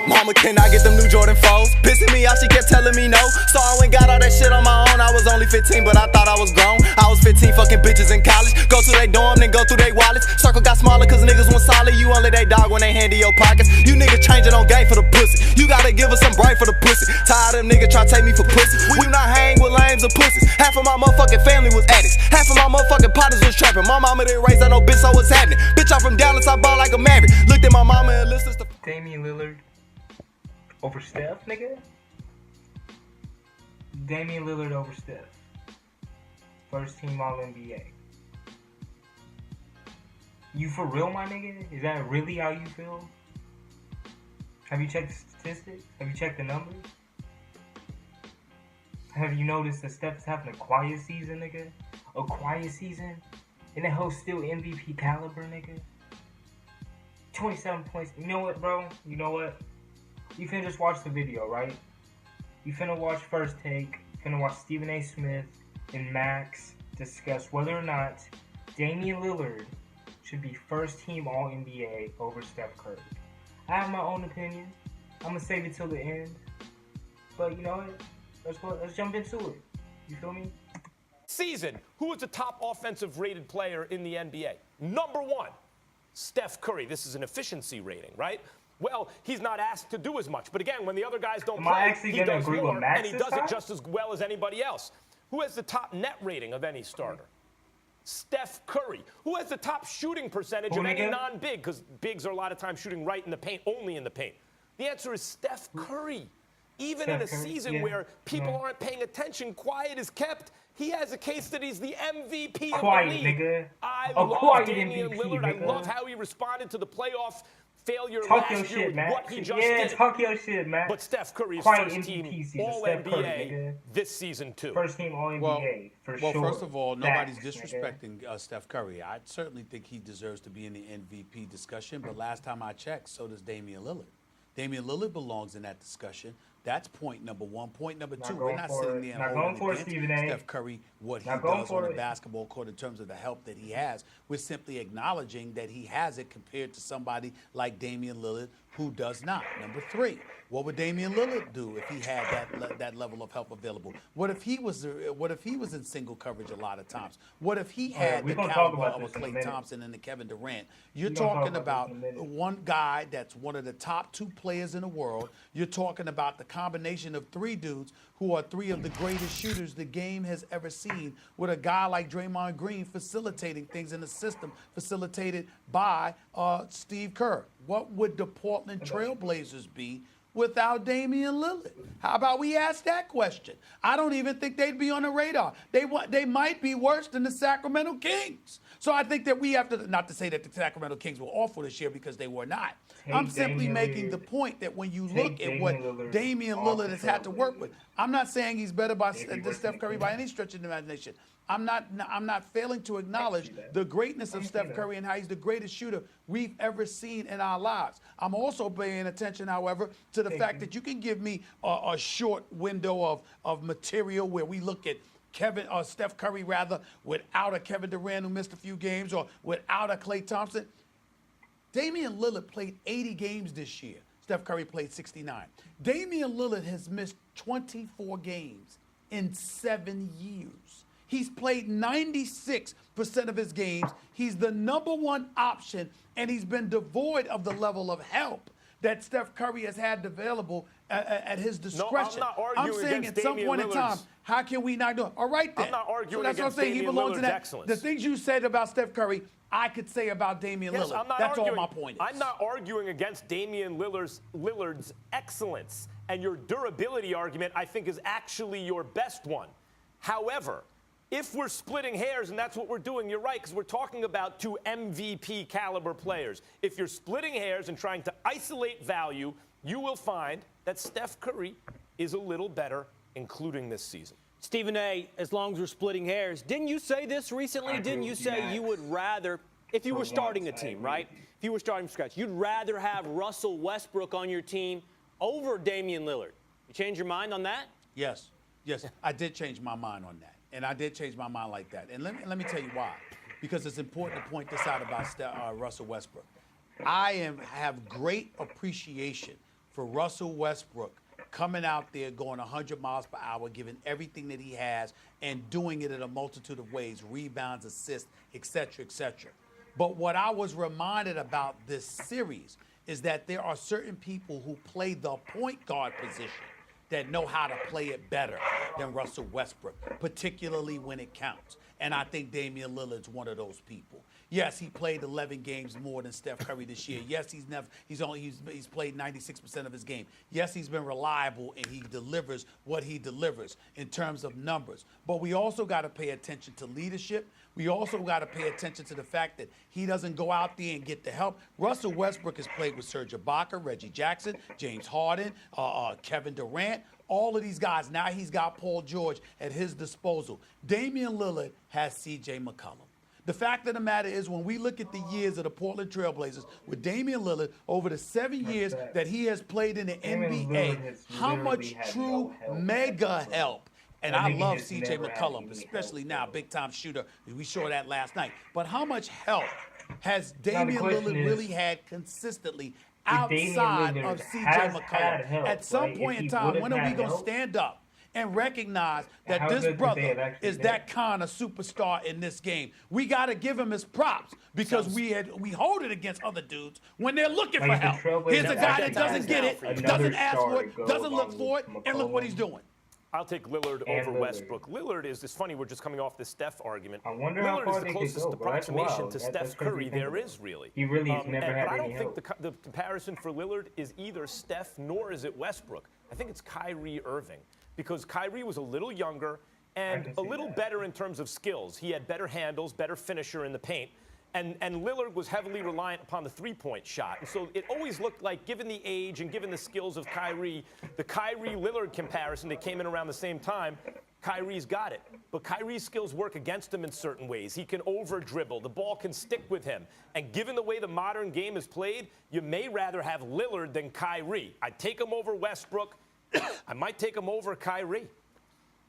Mama, can I get them new Jordan 4s? Pissing me off, she kept telling me no. So I went got all that shit on my own. I was only 15, but I thought I was grown. I was 15, fucking bitches in college. Go to they dorm, then go through they wallets. Circle got smaller, cause niggas want solid. You only they dog when they hand in your pockets. You niggas changing on game for the pussy. You gotta give us some brain for the pussy. Tired of them niggas try to take me for pussy. We do not hang with lames or pussies. Half of my motherfucking family was addicts. Half of my motherfucking partners was trapping. My mama didn't raise no bitch, so what's happening? Bitch, I'm from Dallas, I ball like a maverick. Looked at my mama and listened to Damian Lillard over Steph, nigga? Damian Lillard over Steph. First team All-NBA. You for real, my nigga? Is that really how you feel? Have you checked the statistics? Have you checked the numbers? Have you noticed that Steph's having a quiet season, nigga? A quiet season? And that hoe's still MVP caliber, nigga? 27 points. You know what, bro? You know what? You finna just watch the video, right? You finna watch First Take. You finna watch Stephen A. Smith and Max discuss whether or not Damian Lillard should be first team All-NBA over Steph Curry. I have my own opinion. I'm gonna save it till the end. But you know what? Let's jump into it. You feel me? Season, who is the top offensive rated player in the NBA? Number one, Steph Curry. This is an efficiency rating, right? Well, he's not asked to do as much. But again, when the other guys don't play, he does more, and he does it just as well as anybody else. Who has the top net rating of any starter? Steph Curry. Who has the top shooting percentage of any non-big? Because bigs are a lot of times shooting right in the paint, only in the paint. The answer is Steph Curry. Even in a season where people aren't paying attention, quiet is kept. He has a case that he's the MVP of the league. Nigga. I love Damian Lillard. Nigga. I love how he responded to the playoff failure Talk last year shit, with Matt. what he just did. Talk your shit, man. But Steph Curry is Quiet first team MVP All-NBA this season, too. First team All-NBA, for sure. Well, first of all, nobody's disrespecting Steph Curry. I certainly think he deserves to be in the MVP discussion, but last time I checked, so does Damian Lillard. Damian Lillard belongs in that discussion. That's point number one. Point number two, we're not sitting there and holding against Steph Curry what he does on the basketball court in terms of the help that he has. We're simply acknowledging that he has it compared to somebody like Damian Lillard who does not. Number three, what would Damian Lillard do if he had that level of help available? What if he was in single coverage a lot of times? What if he had the caliber of a Klay Thompson and a Kevin Durant? You're talking about one guy that's one of the top two players in the world. You're talking about the combination of three dudes who are three of the greatest shooters the game has ever seen, with a guy like Draymond Green facilitating things in the system, facilitated by Steve Kerr. What would the Portland Trailblazers be without Damian Lillard? How about we ask that question? I don't even think they'd be on the radar. They might be worse than the Sacramento Kings. So I think that we have to, not to say that the Sacramento Kings were awful this year, because they were not. I'm simply making the point that when you look at what Damian Lillard has had to work with, I'm not saying he's better than Steph Curry by any stretch of the imagination. I'm not failing to acknowledge the greatness of Steph Curry and how he's the greatest shooter we've ever seen in our lives. I'm also paying attention, however, to the fact that you can give me a short window of material where we look at Steph Curry without a Kevin Durant who missed a few games, or without a Klay Thompson. Damian Lillard played 80 games this year. Steph Curry played 69. Damian Lillard has missed 24 games in 7 years. He's played 96% of his games. He's the number one option, and he's been devoid of the level of help that Steph Curry has had available at his discretion. No, I'm saying at some point in time, how can we not do it? All right, then. I'm not arguing that's against what I'm saying. Damian He belongs Lillard's in that. excellence. The things you said about Steph Curry, I could say about Damian Lillard. That's all my point is. I'm not arguing against Damian Lillard's excellence, and your durability argument, I think, is actually your best one. However, if we're splitting hairs, and that's what we're doing, you're right, because we're talking about two MVP caliber players. If you're splitting hairs and trying to isolate value, you will find that Steph Curry is a little better, including this season. Stephen A., as long as we're splitting hairs, didn't you say this recently? Didn't you say you would rather, if you were starting a team, right? If you were starting from scratch, you'd rather have Russell Westbrook on your team over Damian Lillard. You change your mind on that? Yes, I did change my mind on that. And I did change my mind like that. And let me tell you why. Because it's important to point this out about Russell Westbrook. I have great appreciation for Russell Westbrook coming out there going 100 miles per hour, giving everything that he has, and doing it in a multitude of ways, rebounds, assists, etc., etc. But what I was reminded about this series is that there are certain people who play the point guard position that know how to play it better than Russell Westbrook, particularly when it counts. And I think Damian Lillard's one of those people. Yes, he played 11 games more than Steph Curry this year. Yes, he's played 96% of his game. Yes, he's been reliable and he delivers what he delivers in terms of numbers. But we also got to pay attention to leadership. We also got to pay attention to the fact that he doesn't go out there and get the help. Russell Westbrook has played with Serge Ibaka, Reggie Jackson, James Harden, Kevin Durant. All of these guys. Now he's got Paul George at his disposal. Damian Lillard has C.J. McCollum. The fact of the matter is, when we look at the years of the Portland Trailblazers with Damian Lillard over the 7 years that he has played in the NBA, how much true mega help. And I love C.J. McCollum, especially now, big-time shooter. We saw that last night. But how much help has Damian Lillard really had consistently outside of C.J. McCollum? At some point in time, when are we going to stand up and recognize that this brother is that kind of superstar in this game? We got to give him his props because we hold it against other dudes when they're looking for help. Here's a guy that doesn't get it, doesn't ask for it, doesn't look for it, and look what he's doing. I'll take Lillard over Westbrook. Lillard is, it's funny, we're just coming off the Steph argument. I wonder Lillard how far is the closest approximation to Steph Curry there is, really. He really has never had But I any don't think help. the comparison for Lillard is either Steph nor is it Westbrook. I think it's Kyrie Irving, because Kyrie was a little younger and a little better in terms of skills. He had better handles, better finisher in the paint. And Lillard was heavily reliant upon the three-point shot. And so it always looked like, given the age and given the skills of Kyrie, the Kyrie-Lillard comparison, they came in around the same time, Kyrie's got it. But Kyrie's skills work against him in certain ways. He can over-dribble. The ball can stick with him. And given the way the modern game is played, you may rather have Lillard than Kyrie. I'd take him over Westbrook. I might take him over Kyrie.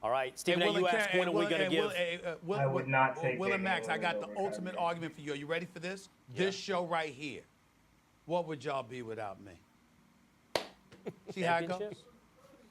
All right, Stephen, you asked when are we going to give? I would not take Will and Max, I got Damian the Lillard over ultimate Kyrie. argument for you. Are you ready for this? This show right here. What would y'all be without me? See how it goes? Championship?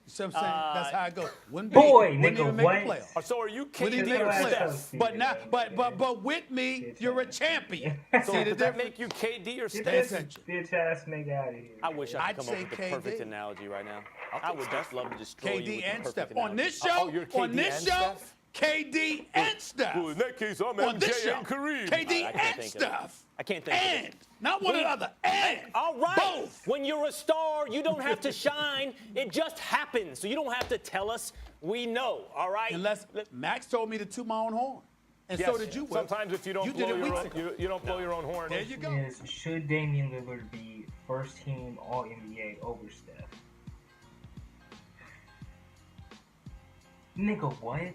You see what I'm saying? That's how it goes. Wouldn't Boy, wouldn't nigga, even make what? the playoffs. So are you Wouldn't even KD make or the Steph? playoffs. But now, but with me, you're a champion. So See the does that difference? make you KD or Get Steph? this bitch ass nigga out of here. I wish I I'd could come up say with the perfect KD. analogy right now. I would just love to destroy you KD with and the Steph. perfect On this analogy. show, Oh, you're KD on this and show, Steph? KD and Steph. Well, in that case, I'm On this MJ show, and Kareem. KD I can't and think of it. Steph. I can't think of it. And not one another. And All right. both. When you're a star, you don't have to shine. It just happens. So you don't have to tell us. We know. All right. Unless Max told me to toot my own horn, and so did you. Will. Sometimes if you don't You blow did it your weeks own, ago. you don't blow your own horn. There you go. Is, should Damian Lillard be first team All NBA over Steph? Nigga, what?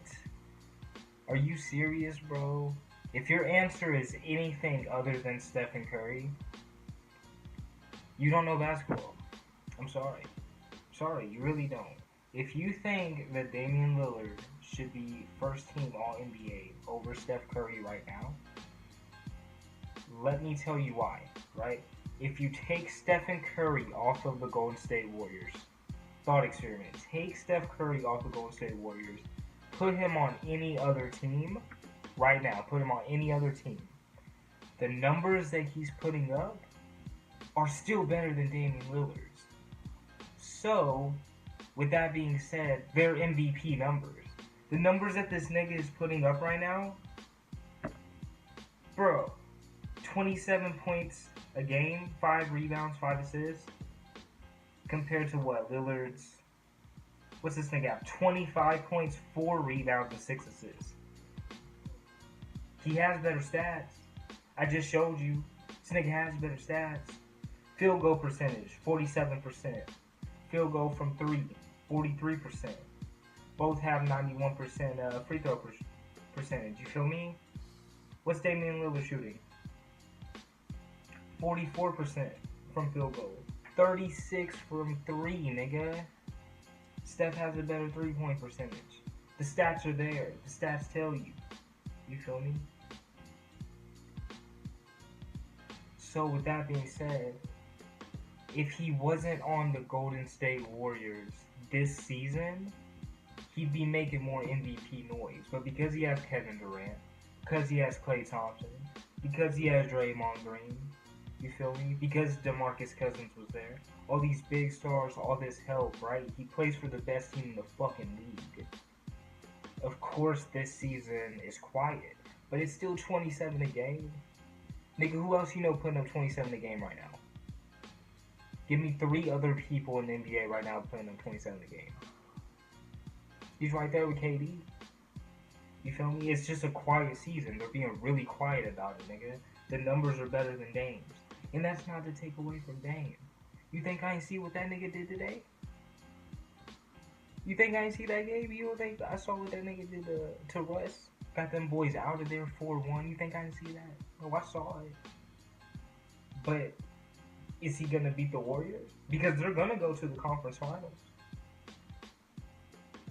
Are you serious, bro? If your answer is anything other than Steph and Curry, you don't know basketball. I'm sorry. Sorry, you really don't. If you think that Damian Lillard should be first team All NBA over Steph Curry right now, let me tell you why, right? If you take Stephen Curry off of the Golden State Warriors, thought experiment, take Steph Curry off the Golden State Warriors, put him on any other team right now, put him on any other team, the numbers that he's putting up are still better than Damian Lillard's. So, with that being said, they're MVP numbers. The numbers that this nigga is putting up right now, bro, 27 points a game, 5 rebounds, 5 assists, compared to what, Lillard's, what's this nigga at? 25 points, 4 rebounds, and 6 assists. He has better stats. I just showed you. This nigga has better stats. Field goal percentage, 47%. Field goal from 3, 43%. Both have 91% free throw percentage. You feel me? What's Damian Lillard shooting? 44% from field goal. 36 from 3, nigga. Steph has a better 3-point percentage. The stats are there. The stats tell you. You feel me? So with that being said, if he wasn't on the Golden State Warriors this season, he'd be making more MVP noise. But because he has Kevin Durant, because he has Klay Thompson, because he has Draymond Green, you feel me? Because DeMarcus Cousins was there, all these big stars, all this help, right? He plays for the best team in the fucking league. Of course, this season is quiet, but it's still 27 a game. Nigga, who else you know putting up 27 a game right now? Give me 3 other people in the NBA right now putting up 27 a game. He's right there with KD. You feel me? It's just a quiet season. They're being really quiet about it, nigga. The numbers are better than Dame's. And that's not to take away from Dame. You think I ain't see what that nigga did today? You think I ain't see that game? You don't think I saw what that nigga did to Russ? Got them boys out of there 4-1. You think I didn't see that? Oh, I saw it. But is he gonna beat the Warriors? Because they're gonna go to the conference finals.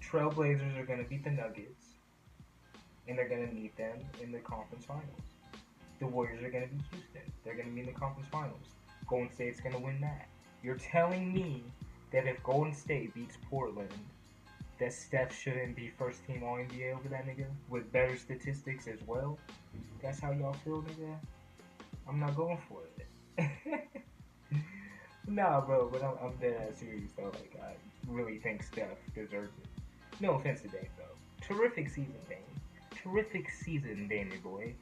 Trailblazers are gonna beat the Nuggets. And they're gonna meet them in the conference finals. The Warriors are gonna beat Houston. They're gonna be in the conference finals. Golden State's gonna win that. You're telling me that if Golden State beats Portland, that Steph shouldn't be first team All-NBA over that nigga with better statistics as well? That's how y'all feel, nigga? I'm not going for it. Nah, bro, but I'm dead ass serious though. Like, I really think Steph deserves it. No offense to Dame though. Terrific season, Dame. Terrific season, Damie boy.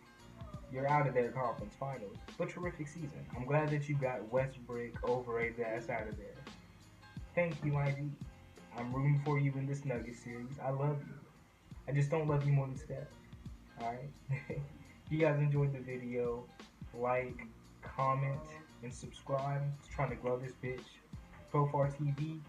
You're out of their conference finals, but terrific season. I'm glad that you got Westbrook overrated ass out of there. Thank you, IG. I'm rooting for you in this Nugget series. I love you. I just don't love you more than Steph. Alright? If you guys enjoyed the video, like, comment, and subscribe. Just trying to grow this bitch. Profar TV.